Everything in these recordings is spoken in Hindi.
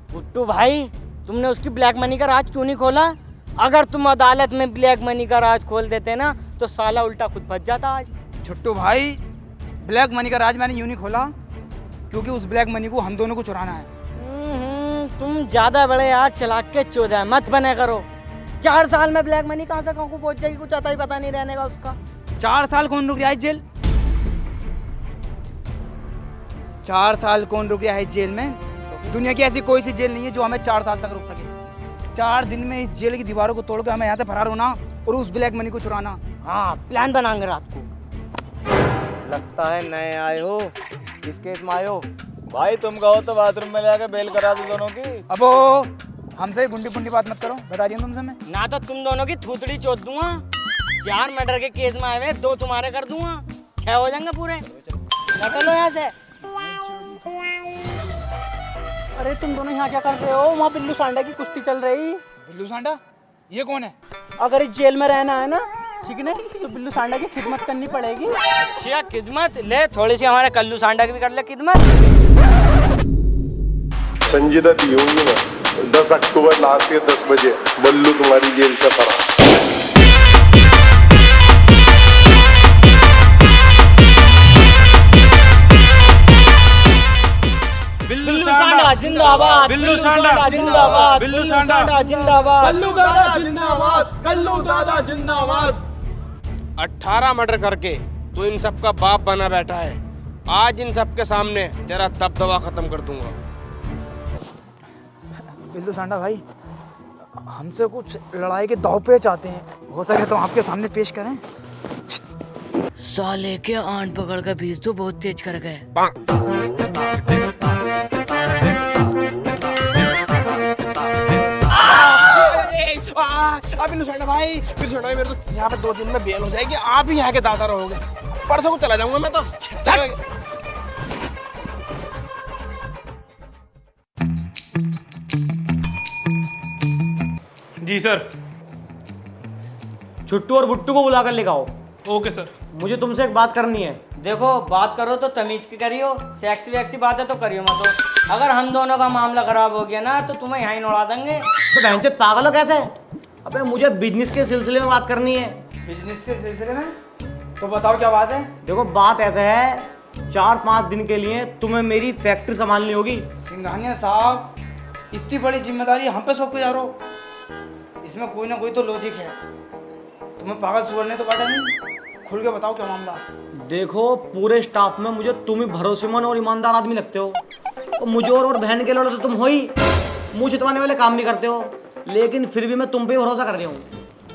गुट्टू भाई, तुमने उसकी ब्लैक मनी का राज क्यों नहीं खोला? अगर तुम अदालत में ब्लैक मनी का राज खोल देते ना तो साला उल्टा खुद फंस जाता आज। छोटू भाई, ब्लैक मनी का राज मैंने यूं नहीं खोला क्योंकि उस ब्लैक मनी को हम दोनों को चुराना है। तुम ज्यादा बड़े यार चलाक के चोदा मत बने करो। 4 साल में ब्लैक मनी कहाँ से कहाँ को पहुंच जाएगी, कुछ आता ही पता नहीं रहने का उसका। 4 साल कौन रुक रहा है जेल? 4 साल कौन रुक रहा है जेल में? दुनिया की ऐसी कोई सी जेल नहीं है जो हमें 4 साल तक रुक सके। 4 दिन में इस जेल की दीवारों को तोड़ के हमें यहाँ से फरार होना और उस ब्लैक मनी को चुराना। हाँ, प्लान बनाएंगे रात को। लगता है नए आए हो। किस केस में आए हो? भाई तुम कहो तो बाथरूम में जाके बेल करा दो दोनों की। अबो हमसे गुंडी पुंडी बात मत करो, बता रही हूँ तुमसे मैं। ना तो तुम दोनों की थूथड़ी चोद दूंगा। 4 मर्डर के केस में आए हुए 2 तुम्हारे कर दूंगा, 6 हो जाएंगे पूरे। निकलो यहाँ से। अरे तुम दोनों यहाँ क्या कर रहे हो? वहाँ बिल्लू सांडा की कुश्ती चल रही। बिल्लू सांडा? ये कौन है? अगर इस जेल में रहना है ना, ठीक है ना, तो बिल्लू सांडा की खिदमत करनी पड़ेगी। अच्छा, खिदमत ले, थोड़ी सी हमारे कल्लू सांडा की भी कर ले खिदमत। संजीदा दी होंगी ना 10 अक्टूबर रात के 10 बजे बल्लू तुम्हारी जेल से फरार। बिल्लू सांडा जिंदाबाद, बिल्लू सांडा जिंदाबाद, बिल्लू सांडा जिंदाबाद, कल्लू दादा जिंदाबाद, कल्लू दादा जिंदाबाद। 18 मर्डर करके तू इन सब का बाप बना बैठा है। आज इन सब के सामने तेरा दबदबा खत्म कर दूंगा। बिल्लू सांडा भाई, हमसे कुछ लड़ाई के दाव पे चाहते हैं, हो सके तो आपके सामने पेश करें। साले के आन पकड़ कर भेज तो बहुत तेज कर गए। बिल्लू सांडा भाई, फिर छोड़ा मेरे तो यहाँ पे 2 दिन में बेल हो जाएगी। आप ही यहाँ के दादा रहोगे। परसों को चला जाऊंगा मैं तो। जी सर। छुट्टू और बुट्टू को बुला कर लेके आओ। Okay sir. मुझे तुमसे एक बात करनी है। देखो, बात करो तो तमीज की करियो, सेक्सी वैक्सी बातें तो करियो मत। तो अगर हम दोनों का मामला खराब हो गया ना तो तुम्हें यहाँ ही उड़ा देंगे। तो बहनचोद पागल हो कैसे? अबे मुझे बिजनेस के सिलसिले में बात करनी है। बिजनेस के सिलसिले में? तो बताओ क्या बात है। देखो बात ऐसे है, 4-5 दिन के लिए तुम्हें मेरी फैक्ट्री संभालनी होगी। सिंघानिया साहब, इतनी बड़ी जिम्मेदारी हम पे सौंप के जा रहे हो, इसमें कोई ना कोई तो लॉजिक है। तुम्हें पागल सुअर ने तो काटा नहीं। खुल के बताओ क्या मामला। देखो, पूरे स्टाफ में मुझे तुम ही भरोसेमंद और ईमानदार आदमी लगते हो। तो मुझे और बहन के लड़ो तो तुम हो ही, मुंह छितवाने वाले काम भी करते हो, लेकिन फिर भी मैं तुम पे भरोसा कर रही हूँ।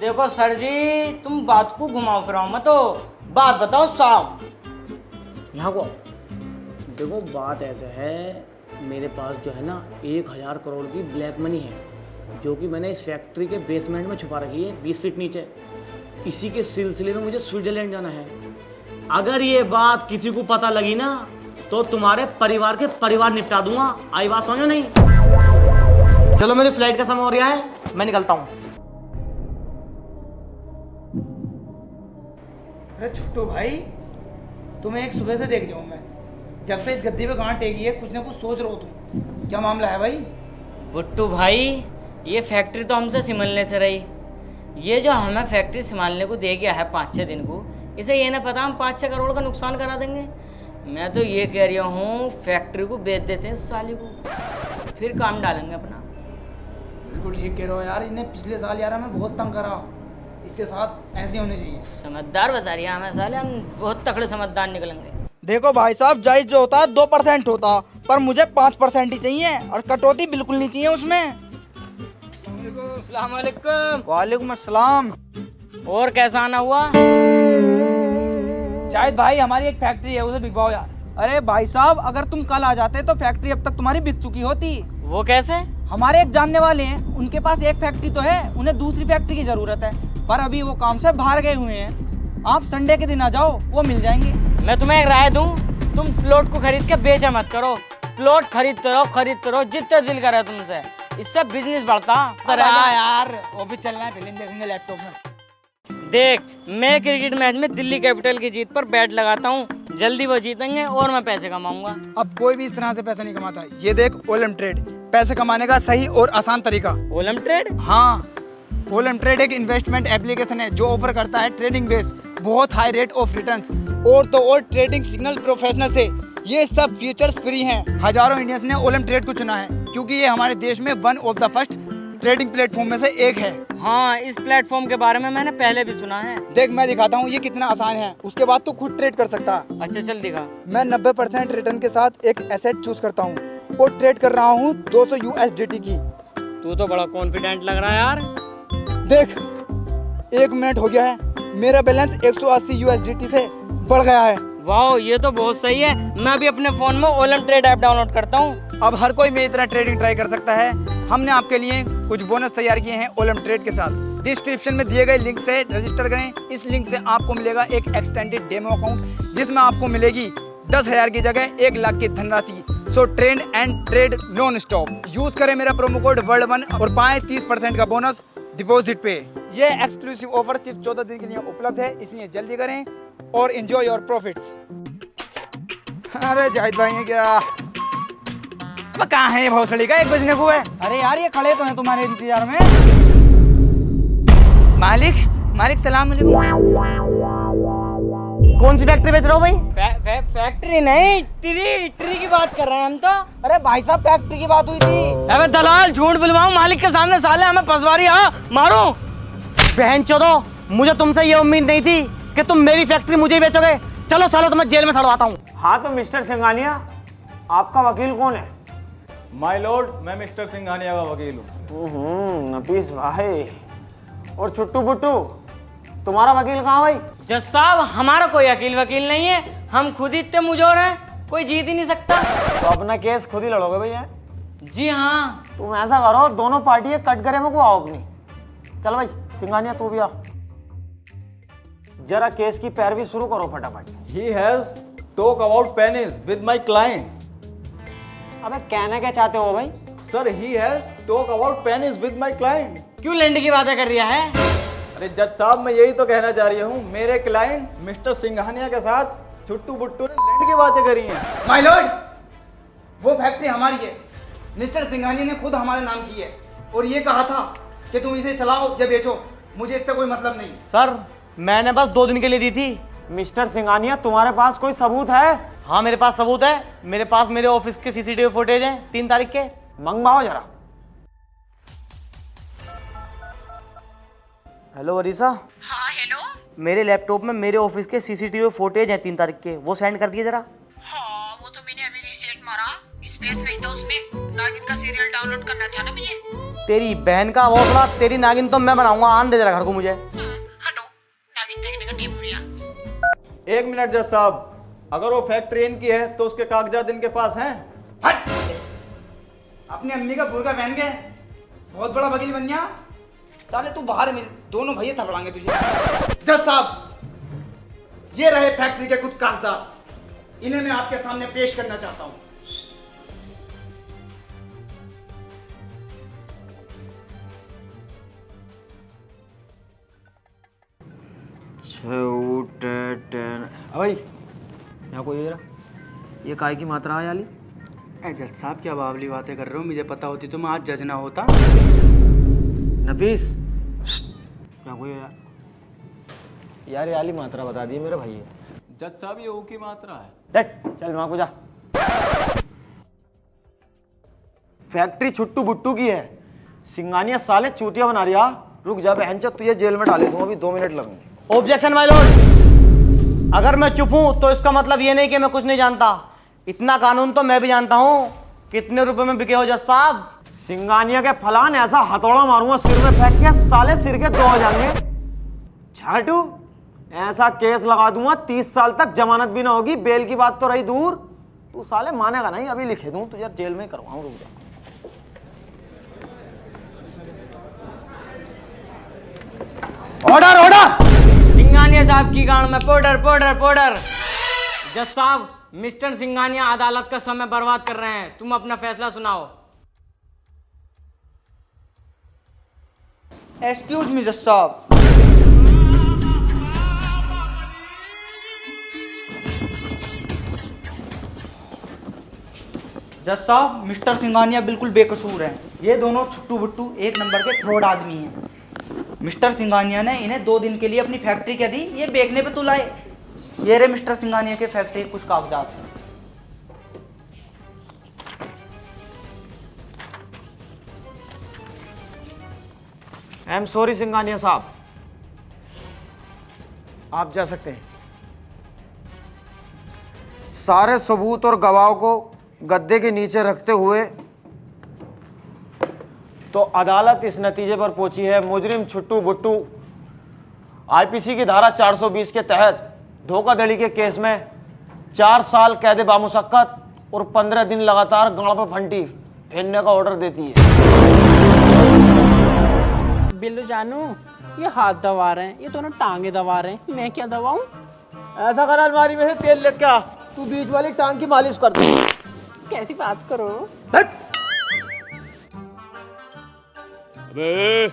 देखो सर जी, तुम बात को घुमाओ फिराओ मत, हो बात बताओ साफ। यहाँ को देखो, बात ऐसे है, मेरे पास जो है ना 1000 करोड़ की ब्लैक मनी है, जो कि मैंने इस फैक्ट्री के बेसमेंट में छुपा रखी है 20 फीट नीचे। इसी के सिलसिले में मुझे स्विट्जरलैंड जाना है। अगर ये बात किसी को पता लगी ना तो तुम्हारे परिवार के परिवार निपटा दूंगा। आई बात समझो नहीं? चलो, मेरी फ्लाइट का समय हो रहा है, मैं निकलता हूँ। अरे छुट्टू भाई, तुम्हें एक सुबह से देख रहा हूँ मैं, जब से इस गद्दी पे गांठ टेकी है कुछ ना कुछ सोच रहे हो तुम। क्या मामला है भाई? बुट्टू भाई, ये फैक्ट्री तो हमसे संभालने से रही। ये जो हमें फैक्ट्री संभालने को दे गया है 5-6 दिन को, इसे ये ना पता हम 5-6 करोड़ का नुकसान करा देंगे। मैं तो ये कह रहा हूँ, फैक्ट्री को बेच देते हैं साली को, फिर काम डालेंगे अपना। बिल्कुल ठीक कह रहे हो यार। इन्हें पिछले साल यार हमें बहुत तंग करा, इसके साथ ऐसे होने चाहिए। समझदार बता रही है हमें साले, हम बहुत तकड़े समझदार निकलेंगे। देखो भाई साहब, जायज जो होता 2% होता, पर मुझे 5% ही चाहिए और कटौती बिल्कुल नहीं चाहिए उसमें। वालेकुम अस्सलाम। और कैसा आना हुआ? जायद भाई, हमारी एक फैक्ट्री है, उसे बिकवाओ यार। अरे भाई साहब, अगर तुम कल आ जाते तो फैक्ट्री अब तक तुम्हारी बिक चुकी होती। वो कैसे? हमारे एक जानने वाले हैं, उनके पास एक फैक्ट्री तो है, उन्हें दूसरी फैक्ट्री की जरूरत है, पर अभी वो काम से बाहर गए हुए हैं। आप संडे के दिन आ जाओ, वो मिल जाएंगे। मैं तुम्हें एक राय दूं, तुम प्लॉट को खरीद के बेचा मत करो। प्लॉट खरीदते रहो जितने दिल करे तुमसे, इससे बिजनेस बढ़ता। यार वो भी चलना है, फिल्म देखेंगे लैपटॉप में। देख, मैं क्रिकेट मैच में दिल्ली कैपिटल की जीत पर बैट लगाता हूँ, जल्दी वो जीतेंगे और मैं पैसे कमाऊंगा। अब कोई भी इस तरह से पैसा नहीं कमाता है। ये देख ओलम ट्रेड, पैसे कमाने का सही और आसान तरीका। Olam trade? हाँ, ओलम ट्रेड एक इन्वेस्टमेंट एप्लीकेशन है जो ऑफर करता है ट्रेडिंग बेस, बहुत हाई रेट ऑफ रिटर्न्स और तो और ट्रेडिंग सिग्नल प्रोफेशनल से। ये सब फीचर्स फ्री हैं। हजारों इंडियंस ने ओलम ट्रेड को चुना है क्योंकि ये हमारे देश में one of the first trading platform में से एक है। हाँ, इस प्लेटफॉर्म के बारे में मैंने पहले भी सुना है। देख मैं दिखाता हूँ ये कितना आसान है, उसके बाद तू खुद ट्रेड कर सकता है। अच्छा चल दिखा। मैं 90% रिटर्न के साथ एक एसेट चूज करता हूँ और ट्रेड कर रहा हूँ 200 USDT की। तू तो बड़ा कॉन्फिडेंट लग रहा है यार। देख 1 मिनट हो गया है, मेरा बैलेंस 180 USDT से बढ़ गया है। वाह, ये तो बहुत सही है। मैं अभी अपने फोन में ओलम ट्रेड ऐप डाउनलोड करता हूँ। अब हर कोई मेरी तरह ट्रेडिंग ट्राई कर सकता है। हमने आपके लिए कुछ बोनस तैयार किए हैं ओलम ट्रेड के साथ। डिस्क्रिप्शन में दिए गए लिंक से रजिस्टर करें। इस लिंक से आपको मिलेगा एक एक्सटेंडेड डेमो अकाउंट जिसमें आपको मिलेगी 10,000 की जगह 1 लाख की धनराशि। So trade and trade non stop. Use करें मेरा प्रोमो कोड वर्ल्ड1 और पाएं 30% का बोनस डिपॉजिट पे। ये एक्सक्लूसिव ऑफर सिर्फ 14 दिन के लिए उपलब्ध है, इसलिए जल्दी करें और एंजॉय योर प्रॉफिट्स। अरे जाहिद भाई है क्या? अब कहाँ है ये भोसड़ी का? 1 बजने को है। अरे यार ये खड़े तो हैं तुम्हारे इंतजार में। मालिक सलाम अलैकुम। कौन सी फैक्ट्री बेच रहे हो भाई? फैक्ट्री नहीं, ट्री की बात कर रहे हैं हम तो। अरे भाई साहब फैक्ट्री की बात हुई थी। अबे दलाल, झूठ बुलवाऊं मालिक के सामने? साले हमें फंसवारी। हाँ मारो। बहन चोदो, मुझे तुमसे ये उम्मीद नहीं थी कि तुम मेरी फैक्ट्री मुझे ही बेचोगे। चलो सालो तुम्हें जेल में सड़वाता हूँ। हाँ तो मिस्टर सिंघानिया, आपका वकील कौन है? माय लॉर्ड, मैं मिस्टर सिंघानिया का वकील हूँ। नफीस भाई। और छुट्टू बुट्टू, तुम्हारा वकील कहाँ भाई? जज साहब, हमारा कोई वकील नहीं है। हम खुद ही इतने मुजोर हैं, कोई जीत ही नहीं सकता। तो अपना केस खुद ही लड़ोगे भैया? जी हाँ। तुम ऐसा करो, दोनों पार्टी कटघरे में को आओ अपनी। चल भाई सिंघानिया तू भी आ, जरा केस की पैरवी शुरू करो फटाफट। He has talk about pennies with my client. अबे कहना क्या चाहते हो भाई? Sir, he has talk about pennies with my client. क्यों लैंड की बातें कर रहा है? अरे जज साहब, मैं यही तो कहना चाह रही हूँ। मेरे क्लाइंट मिस्टर सिंघानिया के साथ छुट्टू बुट्टू ने लैंड की बातें करी हैं। माय लॉर्ड, वो फैक्ट्री हमारी है। मिस्टर सिंघानिया ने खुद हमारे नाम की है और ये कहा था कि तुम इसे चलाओ या बेचो, मुझे इससे कोई मतलब नहीं। सर मैंने बस 2 दिन के लिए दी थी। मिस्टर सिंघानिया, तुम्हारे पास कोई सबूत है? हाँ मेरे पास सबूत है। मेरे पास मेरे ऑफिस के CCTV फुटेज हैं 3 तारीख के। मंगवाओ जरा। हेलो अरीसा। हाँ हेलो। मेरे लैपटॉप में मेरे ऑफिस के CCTV फुटेज हैं 3 तारीख के, वो सेंड कर दिए जरा। हाँ वो तो मैंने अभी रिसेट मारा, स्पेस नहीं था उसमें। नागिन का सीरियल डाउनलोड करना था ना मुझे। तेरी बहन का वो बड़ा, तेरी नागिन तो मैं बनाऊंगा। आन दे जरा घर को मुझे। हटो, नागिन देखने का टीम हो गया। 1 मिनट जज साहब, अगर वो फैक्ट्री इनकी है तो उसके कागजात इनके पास हैं? हट! अपनी अम्मी का बुर्का पहन के बहुत बड़ा वकील बन गया। साले तू बाहर मिल, दोनों भैया थपड़ाएंगे तुझे। जज साहब, ये रहे फैक्ट्री के कुछ कागजात, इन्हें मैं आपके सामने पेश करना चाहता हूँ। भाई यहाँ कोई ये काय की मात्रा है याली? जज साहब क्या बावली बातें कर रहे हो? मुझे पता होती तो मैं आज जज ना होता। नफीस क्या कोई यार याली मात्रा बता दी मेरे भाई। जज साहब ये ऊ की मात्रा है। देख चल वहां को जा। फैक्ट्री छुट्टू बुट्टू की है। सिंघानिया साले चूतिया बना रहा। रुक जा बहन चो, तुझे जेल में डाले दूंगा, अभी 2 मिनट लगेंगे। ऑब्जेक्शन माय लॉर्ड, अगर मैं चुप हूं तो इसका मतलब ये नहीं कि मैं कुछ नहीं जानता। इतना कानून तो मैं भी जानता हूं। कितने रुपए में बिके हो जज साहब? सिंघानिया के फलान ऐसा हथौड़ा मारूंगा सिर में फेंक के, साले सिर के 2 हो जाएंगे। झाटू ऐसा केस लगा दूंगा 30 साल तक जमानत भी ना होगी। बेल की बात तो रही दूर, तू साले मानेगा नहीं। अभी लिखे दूं तुझे जेल में करवाऊं। रुक जा। Order order. सिंघानिया साहब की गांड में पाउडर। जज साहब, मिस्टर सिंघानिया अदालत का समय बर्बाद कर रहे हैं। तुम अपना फैसला सुनाओ। एक्सक्यूज मी जज साहब। जज साहब, मिस्टर सिंघानिया बिल्कुल बेकसूर हैं। ये दोनों छुट्टू बुट्टू एक नंबर के फ्रॉड आदमी हैं। मिस्टर सिंघानिया ने इन्हें 2 दिन के लिए अपनी फैक्ट्री क्या दी, ये बेचने पे तुलाए। ये रहे मिस्टर सिंघानिया के फैक्ट्री के कुछ कागजात। आई एम सॉरी सिंघानिया साहब, आप जा सकते हैं। सारे सबूत और गवाहों को गद्दे के नीचे रखते हुए तो अदालत इस नतीजे पर पहुंची है, मुजरिम छुट्टू बुट्टू आईपीसी की धारा 420 के तहत धोखाधड़ी के केस में 4 साल कैद बामुशक्कत और 15 दिन लगातार गांड पर फंटी फेरने का ऑर्डर देती है। बिल्लू जानू, ये हाथ दबा रहे हैं, ये दोनों टांगे दबा रहे हैं, मैं क्या दबाऊं? ऐसा कर, अलमारी में से तेल लेके आ, तू बीच वाली टांग की मालिश कर दे। कैसी बात करो? अबे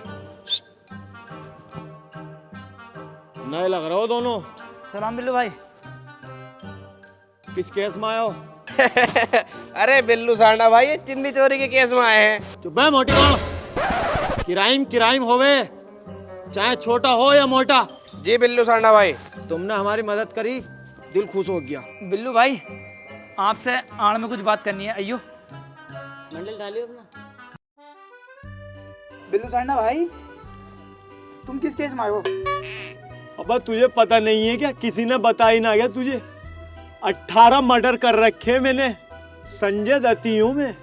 नए लग रहे हो दोनों। सलाम बिल्लू भाई। किस केस में आए हो? अरे बिल्लू सांडा भाई, ये चिंदी चोरी के केस में आए हैं। चुप है मोटी कौन? किराइम होवे, चाहे छोटा हो या मोटा। जी बिल्लू सांडा भाई। तुमने हमारी मदद करी, दिल खुश हो गया। बिल्लू भाई, आपसे आड़ में कुछ बात करनी है। अयो मंडल डालियो अपना। बिल्लू सांडा भाई, तुम किस केस में आए हो? अब तुझे पता नहीं है क्या? किसी ने बताई ना क्या तुझे? 18 मर्डर कर रखे मैंने संजय दत्तियों में।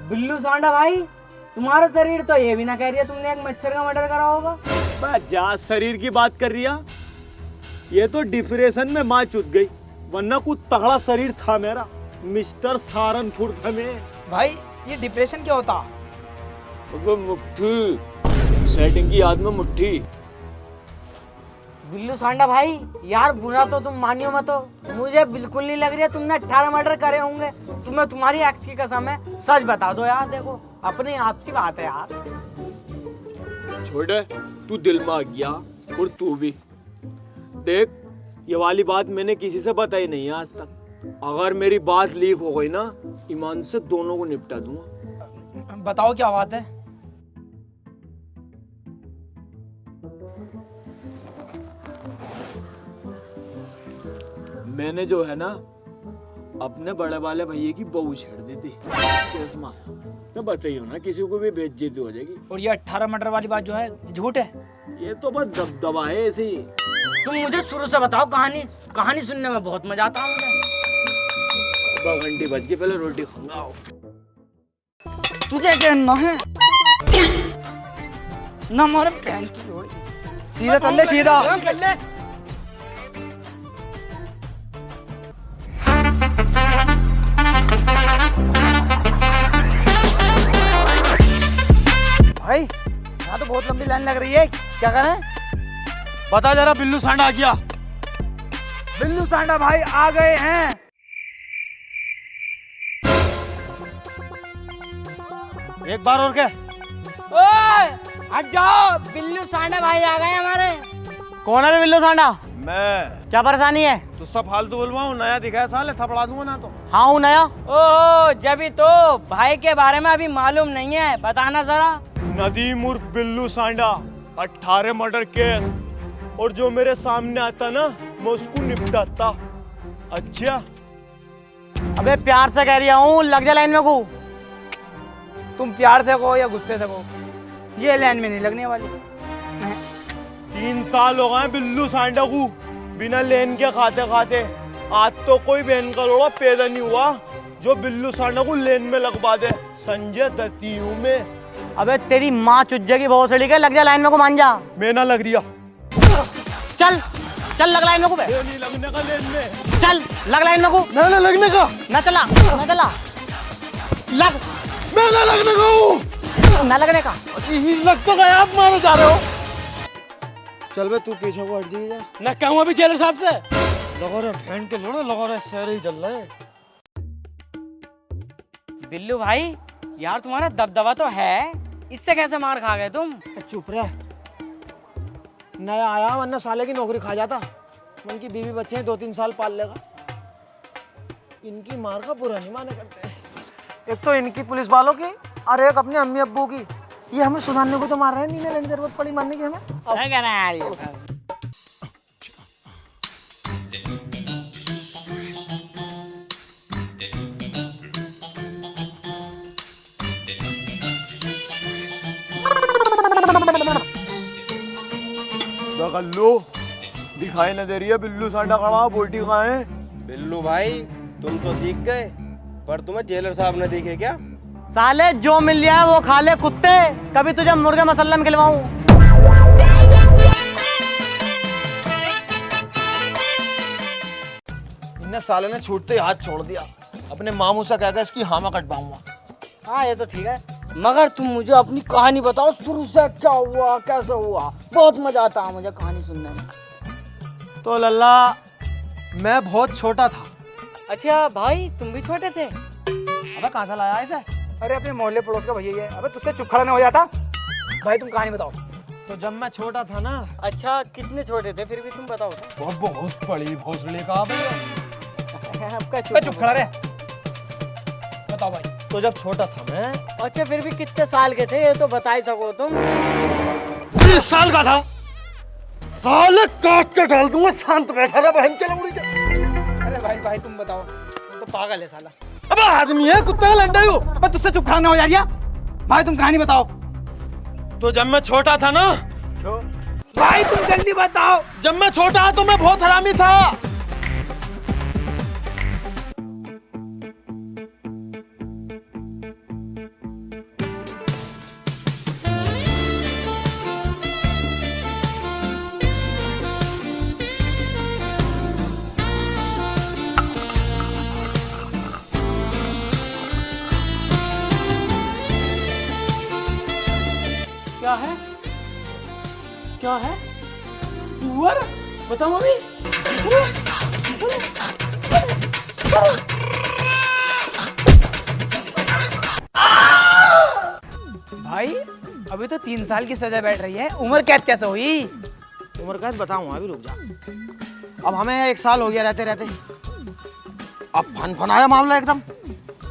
बिल्लू सांडा भाई, तुम्हारा शरीर तो ये भी ना कह रही है तुमने एक मच्छर का मर्डर करा होगा। जा शरीर की बात कर रही है, ये तो डिप्रेशन में माँ चुत गई, वरना कुछ तगड़ा शरीर था मेरा। मिस्टर सारनपुर था मैं। भाई, ये डिप्रेशन क्या होता? मुट्ठी सेटिंग की याद में मुट्ठी। बिल्लू सांडा भाई, यार बुरा तो तुम मानियो मत हो, मुझे बिल्कुल नहीं लग रही है तुमने 18 मर्डर करे होंगे। तुम्हें तुम्हारी एक्स की कसम है, सच बता दो यार। देखो अपनी आपसी बात है यार। छोड़े, तू दिल में आ गया और तू भी देख, ये वाली बात मैंने किसी से बताई नहीं है आज तक। अगर मेरी बात लीक हो गई ना, ईमान से दोनों को निपटा दूंगा। बताओ क्या बात है? मैंने जो है ना अपने बड़े वाले भैया की बहू छेड़ दी थी केस में। तो बताइयो ना, किसी को भी बेइज्जती हो जाएगी। और ये 18 मर्डर वाली बात जो है, झूठ है? ये तो बस दबदबा है ऐसे ही। तुम मुझे शुरू से बताओ कहानी। कहानी सुनने में बहुत मजा आता है मुझे। घंटी बज के पहले रोटी खाऊंगा। तुझे चैन ना है ना मारे बहन की जोड़ी। सीधा चल ले, सीधा। भाई, यहाँ तो बहुत लंबी लाइन लग रही है, क्या करें? बता जरा, बिल्लू सांडा आ गया? बिल्लू सांडा भाई आ गए हैं। एक बार और क्या? ओए हट जाओ, बिल्लू सांडा भाई आ गए हमारे। कौन है बिल्लू सांडा? मैं। क्या परेशानी है? तू सब फालतू बोलवाऊं, नया दिखा है साले, थपड़ा दूंगा ना तो। हाँ हूँ नया। ओह जभी तो भाई के बारे में अभी मालूम नहीं है, बताना जरा। नदीम उर्फ बिल्लू सांडा, 18 मर्डर केस, और जो मेरे सामने आता ना मैं उसको निपटाता। अच्छा अबे प्यार से कह रहा हूँ, लग जा लाइन में को। तुम प्यार से कहो या गुस्से से कहो, ये लाइन में नहीं लगने वाली। 3 साल हो गए बिल्लू सांडा को बिना लेन के खाते खाते। आज तो कोई बहन का लोड़ा पैदा नहीं हुआ जो बिल्लू सांडा को लेन में लगवा दे। संजय दत्तियों में। अबे तेरी माँ चुज्जे की बहुत सड़ी के, लग जा लाइन में को, मान जा। मैं ना लग रिया। चल चल लग लाइन में को बे। नहीं लगने का लेन में। चल लग लाइन में को। ना लगने का। ना चला लग। मैं ना लगने का हूँ। ना लगने का। लग तो गया, आप मारे जा रहे हो। चल बे, तू पीछे को हट जाइए जरा। ना कहूँ अभी जेलर साहब से। लगा रहे फैन के लोड़े, लगा रहे शहर ही चल रहा है। बिल्लू भाई यार, तुम्हारा दबदबा तो है, इससे कैसे मार खा गए तुम? चुप रह, नया आया वरना साले की नौकरी खा जाता। उनकी बीवी बच्चे हैं, 2-3 साल पाल लेगा। इनकी मार का बुरा नहीं माने करते। एक तो इनकी पुलिस वालों की और एक अपने अम्मी अब्बू की। ये हमें सुधारने को तो मार रहे हैं, नहीं लेने जरूरत पड़ी मारने की हमें। क्या कहना है यार ये? गल्लू दिखाई न दे रही है, बिल्लू सांडा खड़ा, बोल्टी कहाँ है? बिल्लू भाई तुम तो दिख गए, पर तुम्हें जेलर साहब ने दिखे क्या? साले जो मिल जाए वो खा ले कुत्ते, कभी तुझे मुर्गे मसल्ला में खिलवाऊं। इन्हें साले ने छूटते ही हाथ छोड़ दिया, अपने मामू से कहकर इसकी हामा कटवाऊंगा। हाँ ये तो ठीक है, मगर तुम मुझे अपनी कहानी बताओ, शुरू से क्या हुआ, कैसे हुआ? बहुत मजा आता है मुझे कहानी सुनने में। तो लल्ला मैं बहुत छोटा था। अच्छा भाई तुम भी छोटे थे? अबे कहाँ से लाया इसे? अरे अपने मोहल्ले पड़ोस का भैया ही है। अबे तुझसे चुप खड़ा नहीं हो जाता? भाई तुम कहानी बताओ। तो जब मैं छोटा था ना। अच्छा कितने छोटे थे फिर भी तुम बताओ तो? बहुत बड़ी भोसड़ी का आपका चुप खड़ा रहे। बताओ भाई। तो जब छोटा था मैं। अच्छा फिर भी कितने साल के थे ये तो बता ही सको तुम? 20 साल का था। साले काट के डाल दूंगा, शांत बैठा रहा बहन के लंगड़ी के। अरे भाई तुम बताओ, तुम तो पागल है साला। अब आदमी है कुत्ता का लंडा हो। अबे तुझसे चुप खड़ा नहीं हो जा रही? भाई तुम कहानी बताओ। तो जब मैं छोटा था ना। भाई तुम जल्दी बताओ। जब मैं छोटा तो मैं बहुत हरामी था। क्या है? क्या है? सुअर? बताओ मम्मी। भाई अभी तो 3 साल की सजा बैठ रही है, उम्र कैद कैसे हुई? उम्र कैद बताऊंगा, अभी रुक जा। अब हमें 1 साल हो गया रहते रहते। अब फन-फनाया मामला एकदम।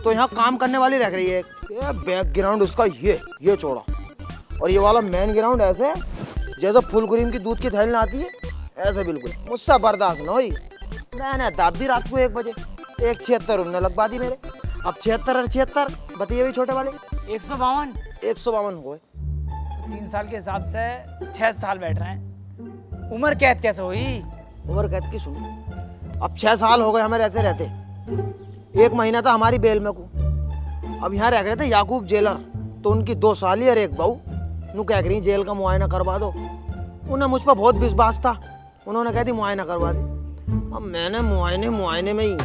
तो यहाँ काम करने वाली रह रही है। ये बैकग्राउंड उसका ये चौड़ा, और ये वाला मेन ग्राउंड ऐसे जैसे फुल क्रीम की दूध की थैली आती है, ऐसे बिल्कुल मुझसे बर्दाश्त न हुई। मैंने दाब दी रात को 1 बजे। 176 उन्होंने लगवा दी मेरे। अब 76 और 76 बताइए भी छोटे वाले 152। 152 हो गए। 3 साल के हिसाब से 6 साल बैठ रहे हैं, उम्र कैद कैसे हुई? उम्र कैद की सुन, अब 6 साल हो गए हमें रहते रहते। 1 महीना था हमारी बेल में को। अब यहाँ रह रहे थे याकूब जेलर, तो उनकी 2 साली और 1 बहू नू कह रही जेल का मुआयना करवा दो। उन्हें मुझ पर बहुत विश्वास था, उन्होंने कह दी मुआयना करवा दी। अब मैंने मुआयने में ही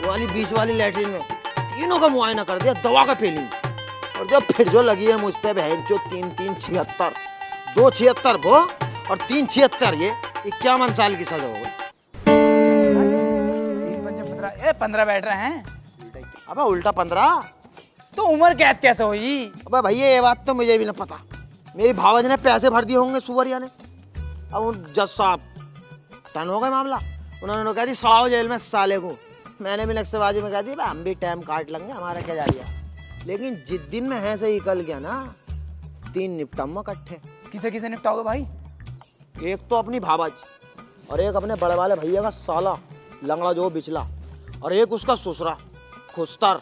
वाली 20 वाली लैट्रिन में तीनों का मुआयना कर दिया, दवा का फीलिंग। और जब फिर जो लगी है मुझ पे बहन जो 3-3 76, 2 76 वो और 3 76, ये 51 साल की सजा हो गई। 15 बैठ रहे हैं। अबे उल्टा 15। तो उम्र कैद कैसे हुई? अबे भैया ये बात तो मुझे भी ना पता। मेरी भावज ने पैसे भर दिए होंगे सुवरिया ने। अब उन जज साहब टन हो गए मामला, उन्होंने कह दी सड़ाओ जेल में साले को। मैंने भी नक्सलबाजी में कह दी हम भी टाइम काट लेंगे, हमारा क्या जा रहा। लेकिन जिस दिन में है से निकल गया ना, 3 निपटाऊंगा इकट्ठे। किसे किसे निपटाओगे भाई? एक तो अपनी भावज, और एक अपने बड़े वाले भैया का साला लंगड़ा जो बिचला, और एक उसका ससुरा खुस्तर,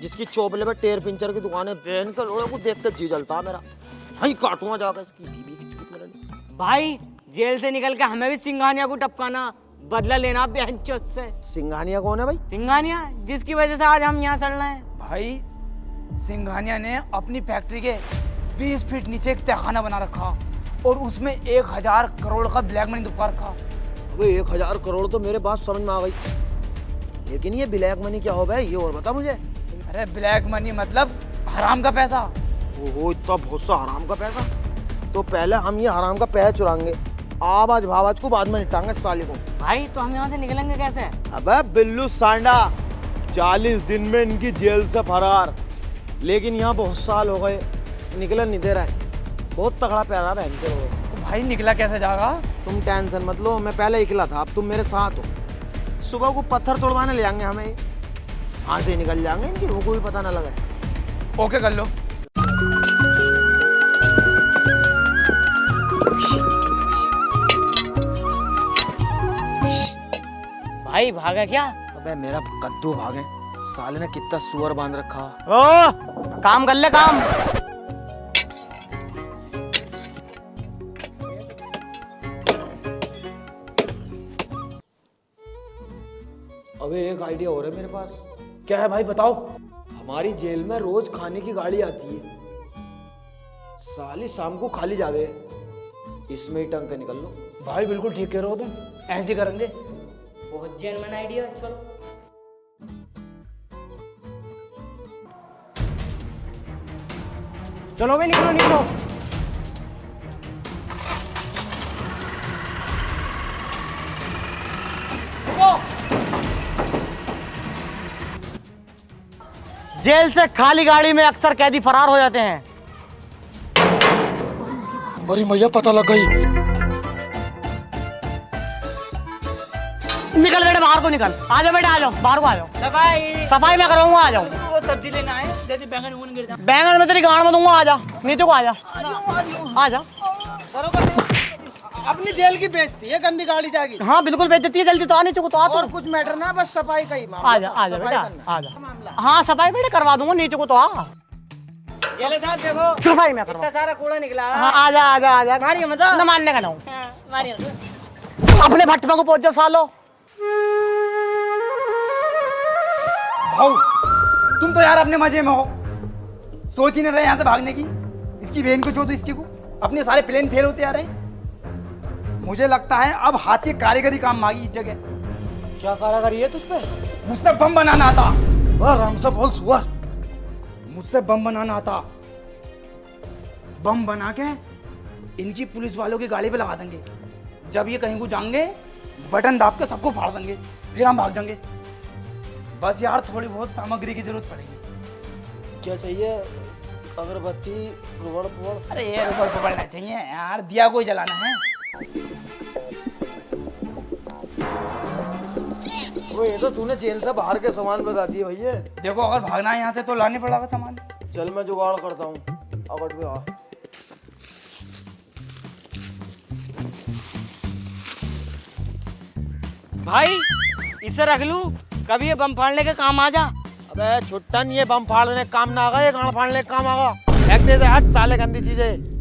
जिसकी चोपले पे टेर पिंचर की दुकानें बहन के लोड़े को देख कर जी जलता मेरा। वहीं काटूंगा जाकर इसकी बीवी। भाई जेल से निकल के हमें भी सिंघानिया को टपकाना, बदला लेना बेहंचोद से। सिंघानिया कौन है भाई? सिंघानिया जिसकी वजह से आज हम यहाँ सड़ रहे हैं। भाई सिंघानिया ने अपनी फैक्ट्री के 20 फीट नीचे एक तहखाना बना रखा, और उसमें 1000 करोड़ का ब्लैक मनी दुबका रखा। अबे 1000 करोड़ तो मेरे बात समझ में आ गई, लेकिन ये ब्लैक मनी क्या हो भाई, ये और बता मुझे। अरे ब्लैक मनी मतलब हराम का पैसा। ओहो इतना बहुत सा हराम का पैसा। तो पहले हम ये हराम का पैसा चुराएंगे, आवाज भावाज को बाद में निपटाएंगे साले को। भाई तो हम यहाँ से निकलेंगे कैसे? अबे बिल्लू सांडा 40 दिन में इनकी जेल से फरार, लेकिन यहाँ बहुत साल हो गए निकलने नहीं दे रहा है। बहुत तगड़ा पैरा बहन के लोग। तो भाई निकला कैसे जाएगा? तुम टेंशन मत लो, मैं पहले निकला था, अब तुम मेरे साथ हो। सुबह को पत्थर तोड़वाने ले जाएंगे हमें, यहाँ से निकल जाएंगे, इनकी रूह को भी पता ना लगे। ओके कर लो। भाई भागा क्या? अबे मेरा कद्दू भागे, साले ने कितना सुअर बांध रखा। ओ काम कर ले काम। अबे एक आइडिया हो रहा है मेरे पास। क्या है भाई बताओ। हमारी जेल में रोज खाने की गाड़ी आती है, साली शाम को खाली जावे, इसमें ही टंग के निकल लो। भाई बिल्कुल ठीक कह रहे हो तुम, ऐसे ही करेंगे। बहुत जेन्युइन आइडिया, चलो। चलो भाई निकलो निकलो। जेल से खाली गाड़ी में अक्सर कैदी फरार हो जाते हैं। अरे मैया पता लग गई। निकल बेटे बाहर को निकल। आ जाओ बेटे, आ जाओ बाहर को, आ जाओ। सफाई सफाई मैं कराऊंगा, आ जाओ। वो सब्जी लेना है, जैसे बैंगन वून गिर जाए। बैंगन में तेरी गाड़ में दूंगा, आ जा नीचे को, आ जा आ जा। अपनी जेल की बेइज्जती है, गंदी गाड़ी जाएगी। हाँ बिल्कुल बेच देती है, जल्दी तो आ नीचे को, तो आ और तू। कुछ मैटर ना, बस सफाई का ही मामला। आ जा बेटा, आ जा। हाँ सफाई बेटे करवा दूंगा, नीचे को तो आ। ये ले साहब देखो, सफाई मैं करवा। इतना सारा कूड़ा निकला। हाँ आ जा आ जा आ जा। मारिए मत। न मानने का ना हूँ। मारिए। अपने भट्टे को पहुंच जाओ सालो। भाऊ तुम तो यार अपने मजे में हो, सोच ही नहीं रहे यहाँ से भागने की। इसकी बहन को जो तो इसकी को, अपने सारे प्लान फेल होते आ रहे हैं। मुझे लगता है अब हाथ की कारीगरी काम मांगी इस जगह। क्या कारागरी है तुझ पे? मुझसे बम बनाना आता। आराम से बोल सुअर। मुझसे बम बनाना आता। बम बना के इनकी पुलिस वालों की गाड़ी पे लगा देंगे। जब ये कहीं को जाएंगे, बटन दाब के सबको फाड़ देंगे, फिर हम भाग जाएंगे। बस यार थोड़ी बहुत सामग्री की जरूरत पड़ेगी। क्या चाहिए? अगरबत्ती, रुबड़ पुबड़। अरे ये रुपड़ पकड़ना चाहिए यार, दिया कोई जलाना है। वो ये तो तूने जेल से बाहर के सामान बता दिए भैया। देखो अगर भागना है यहाँ से तो लाने पड़ेगा सामान। चल मैं जुगाड़ करता हूँ, अवट पे आ। भाई इसे रख लूं, कभी ये बम फाड़ने के काम आ जा। अबे छुट्टन, ये बम फाड़ने का काम ना आगा, ये गाड़ फाड़ने का काम आगा। फेंक दे दे, हट साले गंदी चीजें।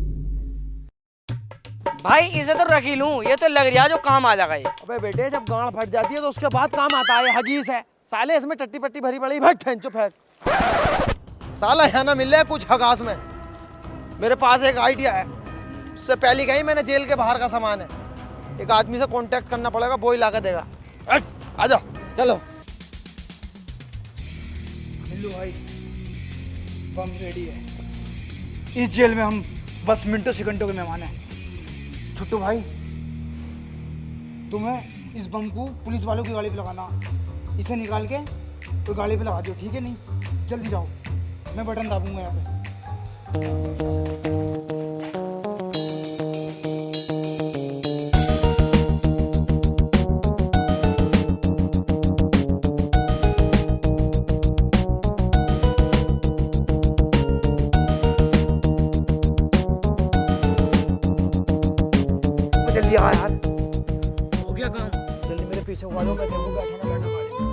भाई इसे तो रख ही लूं, ये तो लग रहा है जो काम आ जाएगा ये। अबे बेटे जब गाड़ फट जाती है तो उसके बाद काम आता है, हगीस है साले, इसमें टट्टी पट्टी भरी पड़ी। भाई ठेंचो फेंक साला, यहाँ ना मिल रहा है कुछ हगास में। मेरे पास एक आइडिया है, उससे पहले कहीं मैंने जेल के बाहर का सामान है, एक आदमी से कांटेक्ट करना पड़ेगा, वो ही ला के देगा। आ जाओ चलो मिल्लू भाई, बम रेडी है। इस जेल में हम बस मिनटों सेकंडों के मेहमान हैं। छुट्टू भाई तुम्हें इस बम को पुलिस वालों की गाड़ी पे लगाना, इसे निकाल के तो गाड़ी पे लगा दो, ठीक है? नहीं जल्दी जाओ, मैं बटन दाबूंगा यहाँ पे। जल्दी आ यार। हो गया काम। जल्दी मेरे पीछे हुआ दो, मैं देखूँ बैठा ना बैठा गाड़ी में।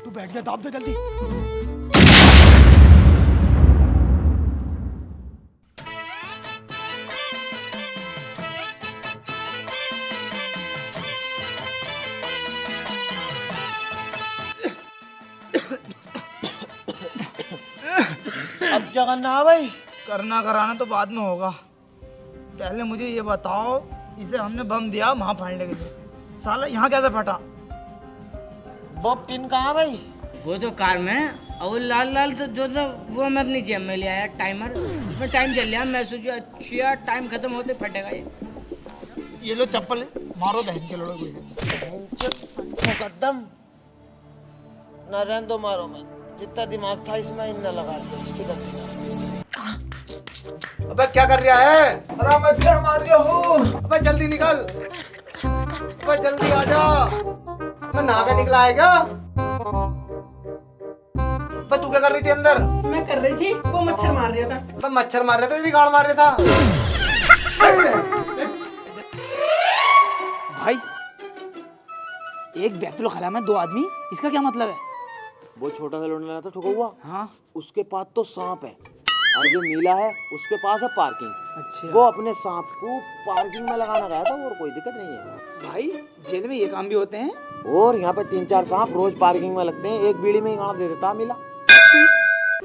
तू बैठ गया, दाब दे जल्दी। अब क्या करना है भाई? करना कराना तो बाद में होगा, पहले मुझे ये बताओ, इसे हमने बम दिया वहां फाड़ने के लिए, साला यहाँ कैसे फटा? वो पिन कहाँ है भाई? वो तो कार में, और वो लाल लाल तो जो था वो मैं अपनी जेब में ले आया, टाइमर। उसमें टाइम चल रहा, मैं सोचा अच्छा टाइम खत्म होते फटेगा ये। ये लो चप्पल, मारो बहन के लोड़ो कोई। मुकद्दम न रहने दो, मारो मत। जितना दिमाग था इसमें इन लगा दिया, इसकी गलती ना। अबे क्या कर रहा है? अरे मैं फिर मार रहा हूँ। अबे जल्दी निकल, अबे जल्दी आ जा। मैं नहा के निकला है क्या? तो तू क्या कर रही थी अंदर? मैं कर रही थी, वो मच्छर मार रहा था। मैं मच्छर मार रहा था, तेरी गाड़ मार रहा था। भाई एक बैतुल खला में 2 आदमी, इसका क्या मतलब है? वो छोटा सा लौंडा था ठुका हुआ, हाँ उसके पास तो सांप है और जो नीला है उसके पास है पार्किंग। अच्छा। वो अपने सांप को पार्किंग में लगाना गया था और कोई दिक्कत नहीं है। भाई जेल में ये काम भी होते हैं? और यहाँ पे 3-4 सांप रोज पार्किंग में लगते हैं, एक बीड़ी में ही गाड़ दे देता मिला।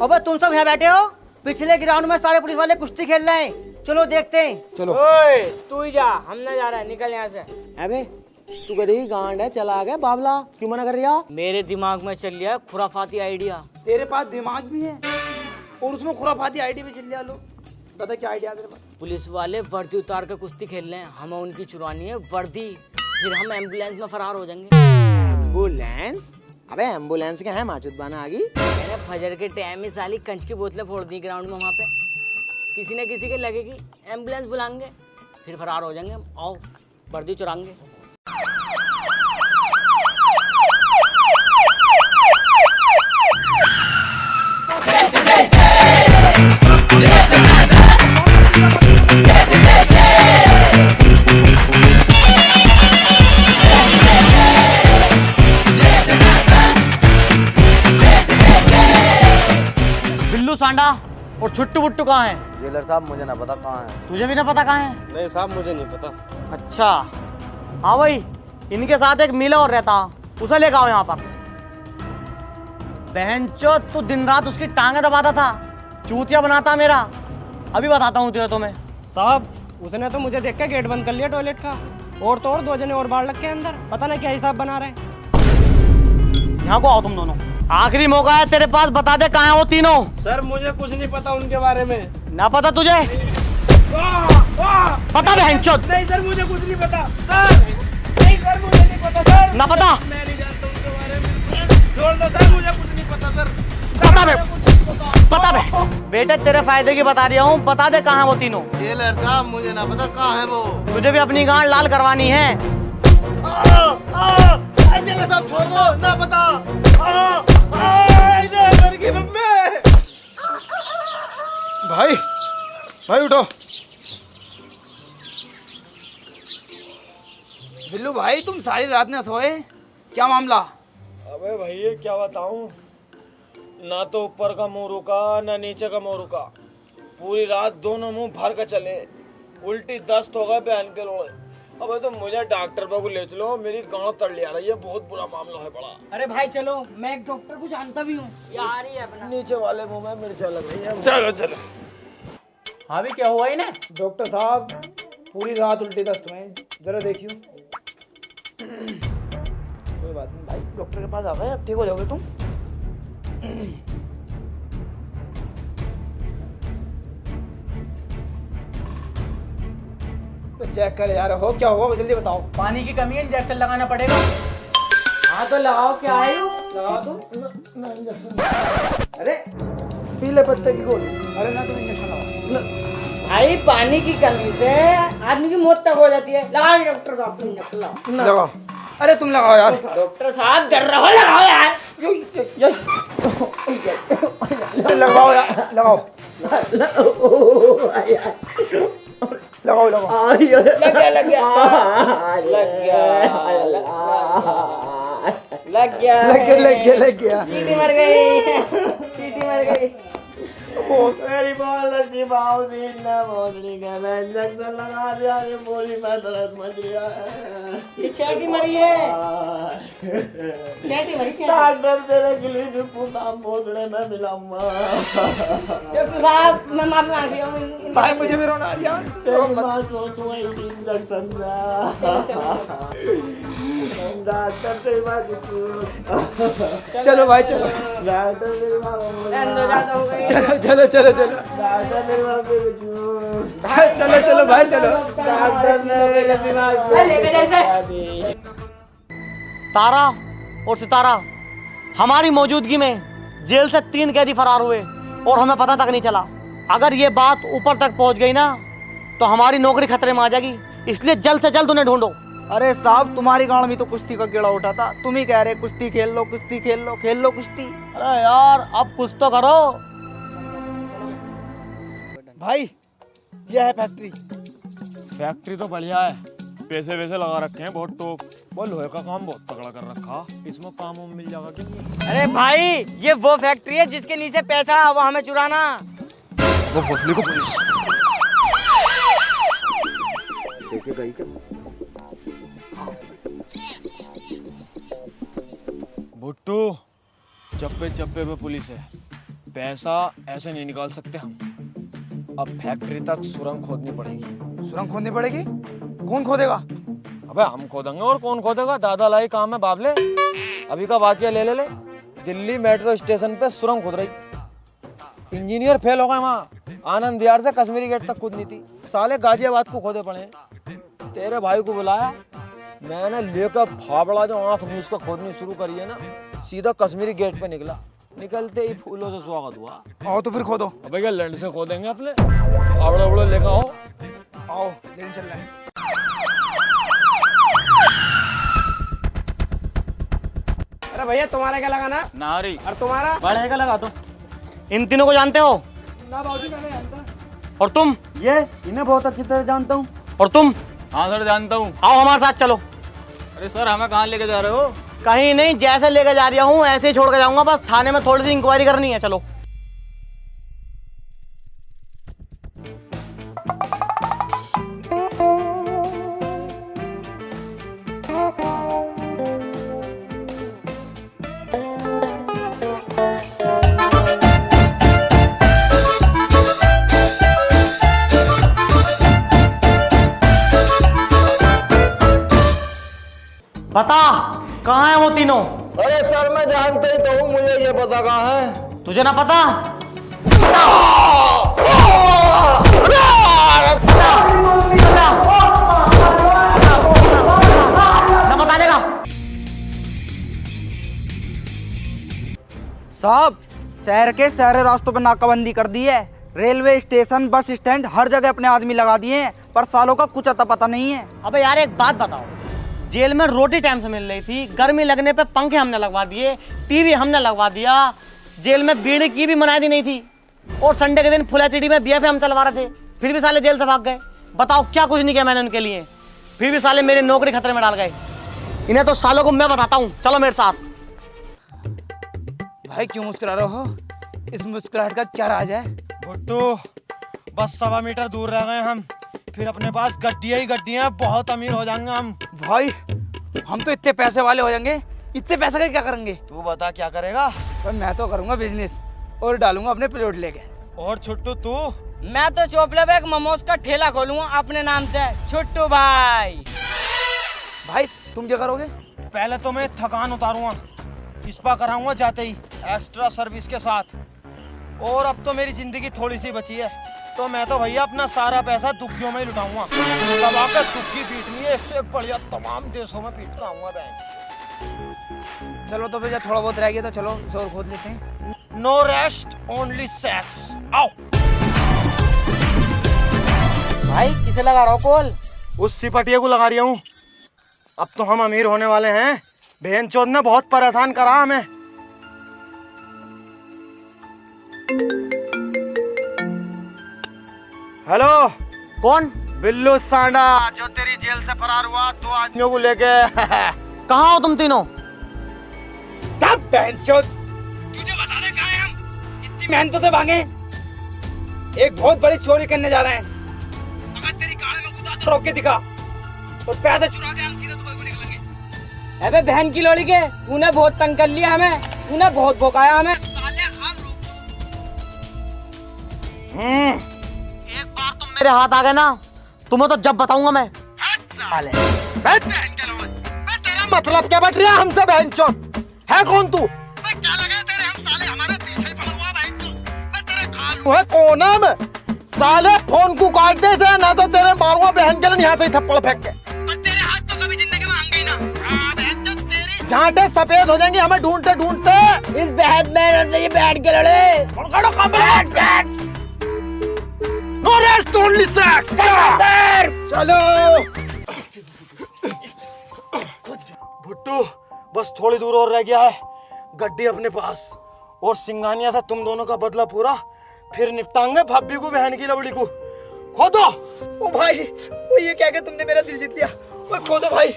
अबे तुम सब यहाँ बैठे हो, पिछले ग्राउंड में सारे पुलिस वाले कुश्ती खेल रहे हैं, चलो देखते हैं। चलो। ओए तू ही जा, हम ना जा रहे हैं, निकल यहाँ से। अबे तू कह देगी गांड है, चला गया बाबला, क्यों मना कर रही है? मेरे दिमाग में चल रहा है खुराफाती आइडिया। तेरे पास दिमाग भी है और उसमें खुराफाती आईडी भी चल लो। बता क्या आइडिया तेरे पास? पुलिस वाले वर्दी उतार के कुश्ती खेल रहे हैं, हमें उनकी चुरानी है वर्दी, फिर हम एम्बुलेंस में फरार हो जाएंगे। एम्बुलेंस? अबे एम्बुलेंस क्या है, माचुत बाना आ गई। मैंने फजर के टाइम में साली कंच की बोतलें फोड़ दी ग्राउंड में, वहाँ पे किसी न किसी के लगेगी, एम्बुलेंस बुलाएंगे, फिर फरार हो जाएंगे हम। आओ वर्दी चुराएंगे। बिल्लू सांडा और छुट्टू बुट्टू कहाँ है? जेलर साहब मुझे ना पता कहाँ है। तुझे भी ना पता कहाँ है? नहीं साहब मुझे नहीं पता। अच्छा हाँ भाई, इनके साथ एक मिला और रहता, उसे लेकर आओ यहाँ पर। बहनचोद तू दिन रात उसकी टांगे दबाता था, चूतिया बनाता मेरा। अभी बताता हूँ तुझे। तुम्हें साहब उसने तो मुझे देख के गेट बंद कर लिया टॉयलेट का, और तो और 2 जने और बाहर लग के अंदर, पता नहीं क्या हिसाब बना रहे हैं। यहाँ को आओ तुम दोनों, आखिरी मौका है तेरे पास, बता दे कहाँ है वो तीनों। सर मुझे कुछ नहीं पता उनके बारे में। ना पता तुझे? पता बहनचोद? नहीं सर मुझे कुछ नहीं पता सर, नहीं सर मुझे नहीं पता सर। ना पता? मैं नहीं जानता उनके बारे में, छोड़ दो सर, मुझे कुछ नहीं पता सर। पता बे, पता बे। बेटे तेरे फायदे की बता रहा हूँ, बता दे कहाँ है वो तीनों। जेलर साहब मुझे ना पता कहाँ है वो। तुझे भी अपनी गांड लाल करवानी है। जेलर साहब छोड़ दो, ना पता। भाई भाई उठो। बिल्लू भाई तुम सारी रात न सोए, क्या मामला? अबे भैया क्या बताऊं, ना तो ऊपर का मुंह रुका ना नीचे का मुंह रुका, पूरी रात दोनों मुंह भर कर चले, उल्टी दस्त हो गए बहन के लोड़े। अबे तो मुझे डॉक्टर बाबू ले चलो, मेरी गांड तड़ लिया रही है, बहुत बुरा मामला है बड़ा। अरे भाई चलो, मैं एक डॉक्टर को जानता भी हूँ, यार ही है अपना। नीचे वाले मुंह में मिर्चा लग रही है। चलो चलो। हाँ भी क्या हुआ इन्हें? डॉक्टर साहब पूरी रात उल्टी दस्त हुए, जरा देखियो। कोई बात नहीं भाई, डॉक्टर के पास आ गए, अब ठीक हो जाओगे तुम। तो चेक कर यार, हो क्या हुआ जल्दी बताओ। पानी की कमी है, इंजेक्शन लगाना पड़ेगा। हाँ तो लगाओ, क्या है लगा दो ना इंजेक्शन। अरे पीले पत्ते की गोली। अरे ना तुम इंजेक्शन लगाओ। भाई पानी की कमी से आदमी की मौत तक हो जाती है। लगाओ डॉक्टर साहब, इंजेक्शन लगाओ। लगाओ। अरे तुम लगाओ यार। डॉक्टर साहब डर रहे हो, लगाओ यार। लगाओ यार, लगाओ लगाओ लगाओ। लग गया लग गया लग गया लग गया लग गया। चींटी मर गई, चींटी मर गई। मेरी बहुत लड़की बाउदी ने मोदनी का मैं इंजेक्शन लगा दिया, ये पूरी मैं दर्द मच गया है। चींटी मरी है, चींटी मरी। डॉक्टर तेरे क्लिनिक पूरा मोदने में मिलाऊंगा। डॉक्टर साहब मैं माफी मांग रही हूँ। भाई मुझे भी रोना आ गया। तेरी बात सोचूंगा इस इंजेक्शन से। डॉक्टर तेरी बात चलो भाई चलो। डॉक्टर तेरी बात ज्यादा हो गई। चलो चलो चलो चलो डॉक्टर तेरी बात चलो चलो भाई चलो। डॉक्टर ने मेरे दिमाग लेके जैसे तारा और सितारा हमारी मौजूदगी में जेल से 3 कैदी फरार हुए और हमें पता तक नहीं चला। अगर ये बात ऊपर तक पहुंच गई ना तो हमारी नौकरी खतरे में आ जाएगी, इसलिए जल्द से जल्द उन्हें ढूंढो। अरे साहब, तुम्हारी गांव में तो कुश्ती का कीड़ा उठा था, तुम ही कह रहे कुश्ती खेल लो, कुश्ती खेल लो, खेल लो कुश्ती। अरे यार अब कुछ तो करो। भाई यह है फैक्ट्री। फैक्ट्री तो बढ़िया है, पैसे वैसे लगा रखे हैं बहुत टॉप। वो लोहे का काम बहुत तगड़ा कर रखा, इसमें काम वाम मिल जाएगा कि नहीं? अरे भाई ये वो फैक्ट्री है जिसके नीचे पैसा है वो हमें चुराना। वो भोसले को पुलिस भुट्टू, चप्पे चप्पे पे पुलिस है, पैसा ऐसे नहीं निकाल सकते हम। अब फैक्ट्री तक सुरंग खोदनी पड़ेगी। सुरंग खोदनी पड़ेगी? कौन खोदेगा? अबे हम खोदेंगे और कौन खोदेगा, दादा लाई काम है बाबले। अभी का वाकया ले ले। दिल्ली मेट्रो स्टेशन पे सुरंग खोद रही, इंजीनियर फेल हो गए वहाँ। आनंद विहार से कश्मीरी गेट तक खोदनी थी, साले गाजियाबाद को खोदे पड़े। तेरे भाई को बुलाया मैंने, लेकर फावड़ा जो आंख में उसको खोदनी शुरू करी है ना, सीधा कश्मीरी गेट पे निकला। निकलते ही फूलों से स्वागत हुआ। आओ तो फिर खोदो। अबे क्या लैंड से खोदेंगे अपने, फावड़ा उड़ा लेकर आओ। आओ लेकिन चल रहे हैं। अरे भैया तुम्हारा क्या लगाना? नारी और तुम्हारा? बढ़ेगा लगा दो। इन तीनों को जानते हो? ना बाबूजी, मैं नहीं जानता। और तुम? ये इन्हें बहुत अच्छी तरह जानता हूँ। और तुम? हाँ सर जानता हूँ। आओ हमारे साथ चलो। अरे सर हमें कहाँ लेके जा रहे हो? कहीं नहीं, जैसे लेकर जा रहा हूँ ऐसे ही छोड़ के जाऊंगा, बस थाने में थोड़ी सी इंक्वायरी करनी है। चलो। बता कहाँ है वो तीनों? अरे सर मैं जानता ही तो हूँ, मुझे ये पता कहाँ है। तुझे ना पता? ना बता देगा? साहब, शहर के सारे रास्तों पर नाकाबंदी कर दी है। रेलवे स्टेशन, बस स्टैंड, हर जगह अपने आदमी लगा दिए हैं, पर सालों का कुछ अता पता नहीं है। अबे यार एक बात बताओ, जेल में रोटी टाइम से मिल रही थी, गर्मी लगने पे पंखे हमने लगवा दिए, टीवी हमने लगवा दिया, जेल में बीड़ी की भी मनाही नहीं थी, और संडे के दिन फुलाचिड़ी में बीएफए हम चलवा रहे थे, फिर भी साले जेल से भाग गए। बताओ क्या कुछ नहीं किया मैंने उनके लिए, फिर भी साले मेरी नौकरी खतरे में डाल गए। इन्हें तो सालों को मैं बताता हूँ, चलो मेरे साथ। भाई क्यों मुस्कुरा रहे हो? इस मुस्कुराहट का क्या राज है? भुट्टू बस 1.25 मीटर दूर रह गए हम, फिर अपने पास गड्डियां ही गड्डियां हैं, बहुत अमीर हो जाएंगे हम। भाई हम तो इतने पैसे वाले हो जाएंगे, इतने पैसे का क्या करेंगे? तू बता क्या करेगा? तो मैं तो करूंगा बिजनेस और डालूंगा अपने प्लॉट लेके। और छुट्टू तू? मैं तो चोपड़े पे एक मोमोज का ठेला खोलूंगा अपने नाम से, छुट्टू भाई। भाई तुम क्या करोगे? पहले तो मैं थकान उतारूंगा, स्पा कराऊंगा जाते ही एक्स्ट्रा सर्विस के साथ, और अब तो मेरी जिंदगी थोड़ी सी बची है, तो मैं तो भैया अपना सारा पैसा दुखियों में ही लुटाऊंगा। दबा कर दुखी पीटनी है, इससे बढ़िया तमाम देशों में पीट का आऊंगा। चलो तो भैया थोड़ा बहुत रह गया तो चलो शोर खोद लेते हैं। No rest only sex. आओ। भाई किसे लगा रहा हो कॉल? उस सिपटिया को लगा रही हूँ। अब तो हम अमीर होने वाले हैं, बहनचोद ने बहुत परेशान करा हमें। हेलो, कौन? बिल्लू सांडा, जो तेरी जेल से फरार हुआ 2 आदमियों को लेके। कहाँ हो तुम तीनों? तब बहनचोद तुझे बता दे कहाँ हैं हम। इतनी मेहनतों से भागे, एक बहुत बड़ी चोरी करने जा रहे हैं। अगर तेरी कार में कुदा तो रोक के दिखा, और पैसे चुरा के हम सीधा दुबई को निकलेंगे। अबे बहन की लोड़ी के, तूने बहुत तंग कर लिया हमें, तूने बहुत भौंकाया हमें। एक बार तुम मेरे हाथ आ गए ना, तुम्हें तो जब बताऊंगा मैं। साले बहन के लोग, तेरा मतलब क्या बट रहा है हमसे? बहनचोद है कौन तू? क्या लगा तेरे, हम साले हमारे पीछे ही पड़ा हुआ बहनचोद। मैं तेरे खालू है कोना में, साले फोन को काट दे से, ना तो तेरे मारूंगा बहन के लिए यहाँ से ही थप्पड़ फेंक के। तेरे हाथ तो कभी जिंदगी में आएंगे ही ना। बहनचोद तेरी झांटे सफेद हो जाएंगी हमें ढूंढते ढूंढते। इस बहन में बैठ के लड़े। No rest only sex. चलो। भुट्टू बस थोड़ी दूर और रह गया है, गड्डी अपने पास, और सिंगानिया से तुम दोनों का बदला पूरा, फिर निपटाएंगे भाभी को, बहन की लवड़ी को। खोदो। ओ भाई, वो ये क्या तुमने मेरा दिल जीत लिया। ओ खोदो भाई।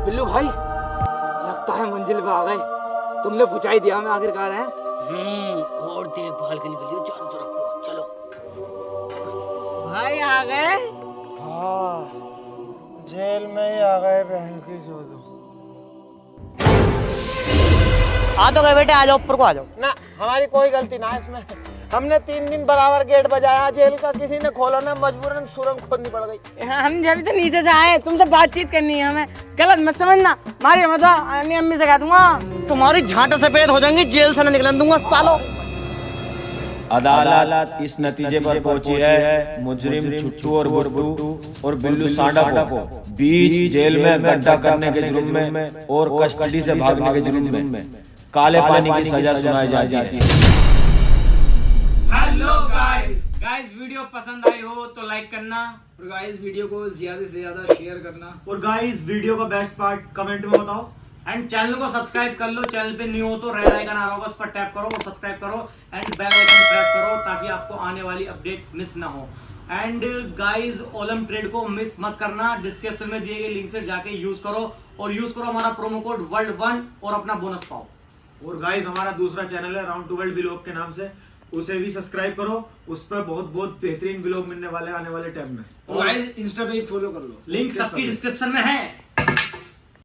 बिल्लू भाई, लगता है मंजिल पे आ गए। तुमने पहुंचा ही दिया हमें आखिरकार है। और देखभाल के निकलियो चारों तरफ को। चलो भाई आ गए। हाँ, जेल में ही आ गए बहन की जोदो। आ तो गए बेटे, आ जाओ ऊपर को आ जाओ। ना हमारी कोई गलती ना इसमें, हमने 3 दिन बराबर गेट बजाया जेल का, किसी ने खोला ना, मजबूरन सुरंग खोदनी पड़ गई। हम जब तो नीचे से आए, तुमसे बातचीत करनी है हमें, गलत मत समझना। मारी मत, अम्मी से कह दूंगा। तुम्हारी झांटा सफेद हो जाएंगी, जेल से न निकलन दूंगा सालो। अदालत इस नतीजे पर पहुंची है मुजरिम छुट्टू और बुट्टू और बिल्लू सांडा को बीच जेल में गड्ढा करने के जुर्म में और कस्टडी से भागने के जुर्म में काले पानी की सजा सुनाई जाती है। हेलो गाइस, वीडियो पसंद आई हो तो लाइक करना, और गाइस वीडियो को ज्यादा से ज्यादा शेयर करना, और गाइस वीडियो का बेस्ट पार्ट कमेंट में बताओ, एंड चैनल को सब्सक्राइब कर लो। चैनल पे न्यू हो तो रेड आइकन आ रहा होगा, उस पर टैप करो और सब्सक्राइब करो, एंड बेल आइकन प्रेस करो ताकि आपको आने वाली अपडेट मिस ना हो। एंड गाइस, ओलम ट्रेड को मिस मत करना, डिस्क्रिप्शन में दिए गए लिंक से जाके यूज करो, और यूज करो हमारा प्रोमो कोड वर्ल्ड1 और अपना बोनस पाओ। और गाइस हमारा दूसरा चैनल है राउंड टू वर्ल्ड व्लॉग के नाम से, उसे भी सब्सक्राइब करो, उस पर बहुत बेहतरीन व्लॉग मिलने वाले आने वाले टाइम में। और गाइस इंस्टा पे भी फॉलो कर लो, लिंक सबकी डिस्क्रिप्शन में है।